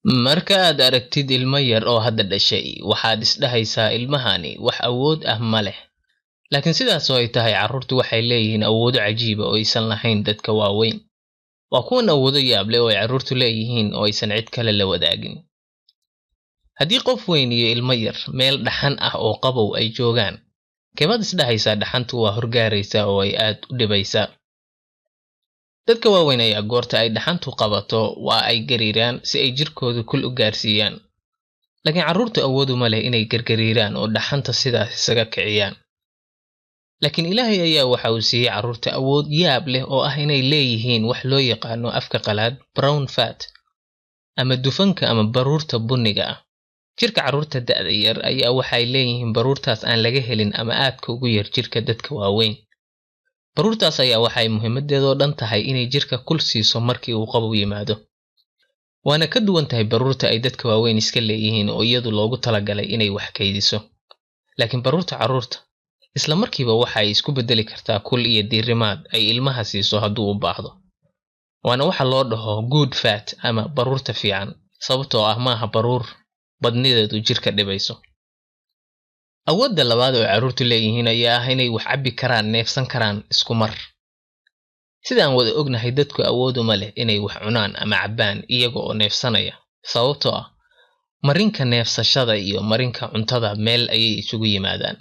Marka aad aragtid ilmo yar oo hadda dhashay, waxaad isdhahaysaa ilmahani wax awood ah ma leh. Laakiin sidaas oo ay tahay, carruurtu waxay leeyihiin awoodo cajiiba oo aysan lahayn dadka waaweyn. Waa kuwan awoodo yaab leh oo ay carruurtu leeyihiin oo aysan cid kale la wadaagin. Haddii qof weyn iyo ilmo yar meel dhaxan ah oo qabow ay joogaan, kebaad isdhahaysaa dhaxantu waa horgaaraysa oo ay aad u dhibaysaa. Dadka waaweyn ayaa goorta ay dhaxantu qabato waa ay gariiraan si ay jirkooda kul u gaarsiiyaan. Laakiin carruurtu awood uma leh inay gargariiraan oo dhaxanta sidaas isaga kiciyaan. Laakiin Ilaahay ayaa waxa uu siiyey carruurta awood yaab leh oo ah inay leeyihiin wax loo yaqaano afka qalaad brown fat, ama dufanka ama baruurta bunniga ah. Jirka carruurta da'da yar ayaa waxay leeyihiin baruurtaas aan laga helin ama aadka ugu yar jirka dadka waaweyn. Baruurtaas ayaa waxay muhiimadeedu dhan tahay inay jirka kul siiso markii uu qabow yimaado. Waana ka duwan tahay baruurta ay dadka waaweyn iska leeyihiin oo iyadu loogu talagalay inay wax kaydiso. Laakiin baruurta carruurta isla markiiba waxay isku bedeli kartaa kul iyo diirimaad ay ilmaha siiso hadduu u baahdo. Waana waxa loo dhaho good fat ama baruurta fiican, sababtoo ah maaha baruur badnideedu jirka dhibayso. Awoodda labaad oo carruurtu leeyihiin ayaa ah inay wax cabbi karaan, neefsan karaan isku mar. Sidaan wada ognahay, dadku awood uma leh inay wax cunaan ama cabbaan iyaga oo neefsanaya, sababtoo ah marinka neefsashada iyo marinka cuntada meel ayay isugu yimaadaan,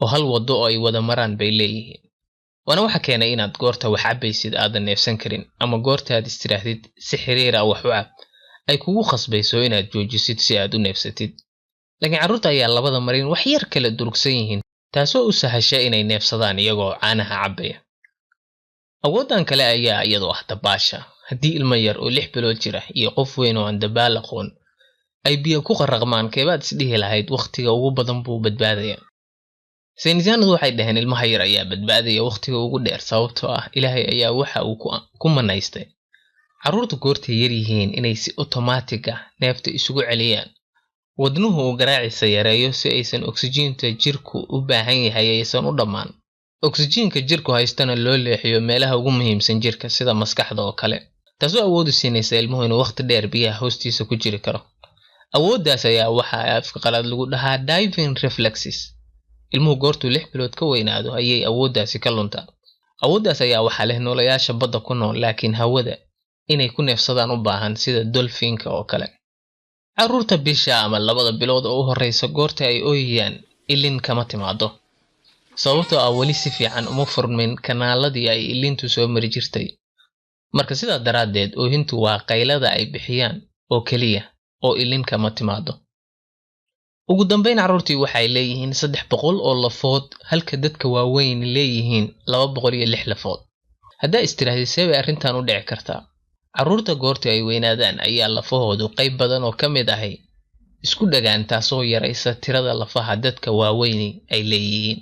oo hal waddo oo ay wada maraan bay leeyihiin. Waana waxa keenay inaad goorta wax cabbaysid aadan neefsan karin, ama goorta aad istiraahdid si xiriir ah wax u cab ay kugu khasbayso inaad joojisid si aad u neefsatid. Laakiin carruurta ayaa labada marin wax yar kala durugsan yihiin, taasoo u sahasha inay neefsadaan iyagoo caanaha cabbaya. Awooddan kale ayaa iyadoo ah dabaasha. Haddii ilmo yar oo 6 bilood jira iyo qof weyn oo aan dabaal aqoon ay biyo ku qarraqmaan, kebaad isdhihi lahayd waqtiga ugu badan buu badbaadaya. Saynisyahanadu waxay dhaheen ilmaha yar ayaa badbaadaya waqtiga ugu dheer, sababtoo ah Ilaahay ayaa waxa uu ku manaystay carruurtu goortay yar yihiin inay si otomaatig ah neefta isugu celiyaan. Wadnuhu uu garaacisa yareeyo si aysan oksijiinta jirku u baahan yahay aysan u dhammaan. Oksijiinka jirku haystana loo leexiyo meelaha ugu muhiimsan jirka sida maskaxda oo kale, taasoo awood u siinaysa ilmuhu inuu waqti dheer biyaha hoostiisa ku jiri karo. Awooddaas ayaa waxa afka qalaad lagu dhahaa diving reflexes. Ilmuhu goortuu 6 bilood ka weynaado ayay awooddaasi ka luntaa. Awooddaas ayaa waxaa leh noolayaasha badda ku nool laakiin hawada inay ku neefsadaan u baahan, sida dolphinka oo kale. Carruurta bisha ama 2 bilood oo u horeysa goorta ay ooyayaan, ilin kama timaado, sababtoo ah weli si fiican uma furmin kanaaladii ay ilintu soo mari jirtay. Marka sidaa daraaddeed, oohintu waa qaylada ay bixiyaan oo keliya, oo ilin kama timaado. Ugu dambeyn, carruurtii waxay leeyihiin 300 oo lafood halka dadka waaweyn leeyihiin 206 lafood. Haddaa istiraahday see bay arrintan u dhici kartaa? Carruurta goorta ay weynaadaan ayaa lafahoodu qayb badan oo ka mid ahi isku dhagaan, taasoo yaraysa tirada lafaha dadka waaweyn ay leeyihiin.